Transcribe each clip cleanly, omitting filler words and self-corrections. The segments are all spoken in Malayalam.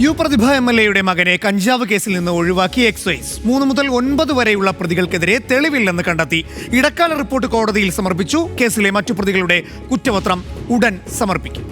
യു പ്രതിഭ MLA മകനെ കഞ്ചാവ് കേസിൽ നിന്ന് ഒഴിവാക്കി എക്സൈസ്. 3 മുതൽ 9 വരെയുള്ള പ്രതികൾക്കെതിരെ തെളിവില്ലെന്ന് കണ്ടെത്തി. ഇടക്കാല റിപ്പോർട്ട് കോടതിയിൽ സമർപ്പിച്ചു. കേസിലെ മറ്റു പ്രതികളുടെ കുറ്റപത്രം ഉടൻ സമർപ്പിക്കും.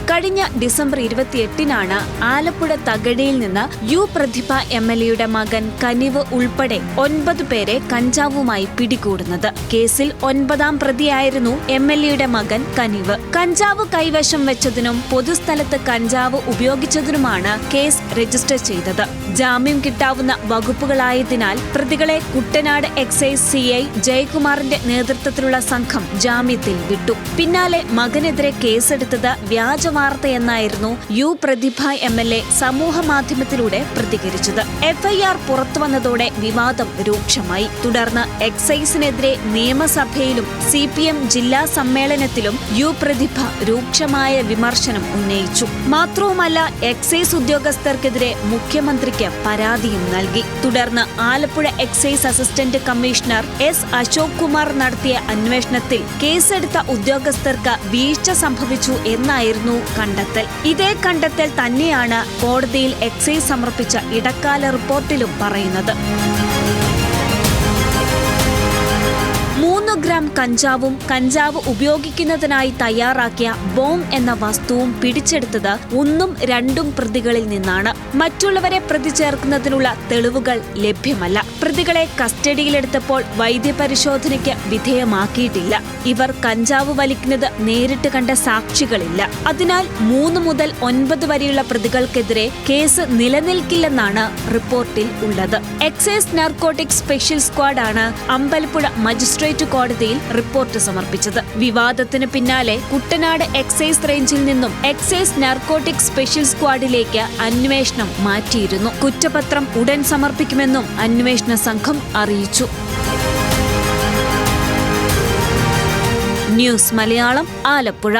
കഴിഞ്ഞ ഡിസംബർ 28-നാണ് ആലപ്പുഴ തകഴിയിൽ നിന്ന് യു പ്രതിഭ MLA മകൻ കനിവ് ഉൾപ്പെടെ 9 പേരെ കഞ്ചാവുമായി പിടികൂടുന്നത്. കേസിൽ 9ാം പ്രതിയായിരുന്നു MLA മകൻ കനിവ്. കഞ്ചാവ് കൈവശം വെച്ചതിനും പൊതുസ്ഥലത്ത് കഞ്ചാവ് ഉപയോഗിച്ചതിനുമാണ് കേസ് രജിസ്റ്റർ ചെയ്തത്. ജാമ്യം കിട്ടാവുന്ന വകുപ്പുകളായതിനാൽ പ്രതികളെ കുട്ടനാട് എക്സൈസ് CI ജയകുമാറിന്റെ നേതൃത്വത്തിലുള്ള സംഘം ജാമ്യത്തിൽ വിട്ടു. പിന്നാലെ മകനെതിരെ കേസെടുത്തത് വ്യാജ വാർത്തയെന്നായിരുന്നു യു പ്രതിഭ MLA സമൂഹ മാധ്യമത്തിലൂടെ പ്രതികരിച്ചത്. FIR പുറത്തുവന്നതോടെ വിവാദം രൂക്ഷമായി. തുടർന്ന് എക്സൈസിനെതിരെ നിയമസഭയിലും CPM ജില്ലാ സമ്മേളനത്തിലും യു പ്രതിഭ രൂക്ഷമായ വിമർശനം ഉന്നയിച്ചു. മാത്രവുമല്ല, എക്സൈസ് ഉദ്യോഗസ്ഥർക്കെതിരെ മുഖ്യമന്ത്രിക്ക് പരാതിയും നൽകി. തുടർന്ന് Alappuzha excise assistant commissioner S Ashok Kumar നടത്തിയ അന്വേഷണത്തിൽ കേസെടുത്ത ഉദ്യോഗസ്ഥർക്ക് വീഴ്ച സംഭവിച്ചു എന്നായിരുന്നു കണ്ടെത്തൽ. ഇതേ കണ്ടെത്തൽ തന്നെയാണ് കോടതിയിൽ എക്സൈസ് സമർപ്പിച്ച ഇടക്കാല റിപ്പോർട്ടിലും പറയുന്നത്. 3 ഗ്രാം കഞ്ചാവും കഞ്ചാവ് ഉപയോഗിക്കുന്നതിനായി തയ്യാറാക്കിയ ബോംബ് എന്ന വസ്തുവും പിടിച്ചെടുത്തത് 1ഉം 2ഉം പ്രതികളിൽ നിന്നാണ്. മറ്റുള്ളവരെ പ്രതി ചേർക്കുന്നതിനുള്ള തെളിവുകൾ ലഭ്യമല്ല. പ്രതികളെ കസ്റ്റഡിയിലെടുത്തപ്പോൾ വൈദ്യപരിശോധനയ്ക്ക് വിധേയമാക്കിയിട്ടില്ല. ഇവർ കഞ്ചാവ് വലിക്കുന്നത് നേരിട്ട് കണ്ട സാക്ഷികളില്ല. അതിനാൽ 3 മുതൽ 9 വരെയുള്ള പ്രതികൾക്കെതിരെ കേസ് നിലനിൽക്കില്ലെന്നാണ് റിപ്പോർട്ടിൽ ഉള്ളത്. എക്സൈസ് നാർക്കോട്ടിക് സ്പെഷ്യൽ സ്ക്വാഡാണ് അമ്പലപ്പുഴ മജിസ്ട്രേറ്റ് കോടതിയിൽ റിപ്പോർട്ട് സമർപ്പിച്ചത്. വിവാദത്തിന് പിന്നാലെ കുട്ടനാട് എക്സൈസ് റേഞ്ചിൽ നിന്നും എക്സൈസ് നാർക്കോട്ടിക് സ്പെഷ്യൽ സ്ക്വാഡിലേക്ക് അന്വേഷണം മാറ്റിയിരുന്നു. കുറ്റപത്രം ഉടൻ സമർപ്പിക്കുമെന്നും അന്വേഷണ സംഘം അറിയിച്ചു. ന്യൂസ് മലയാളം, ആലപ്പുഴ.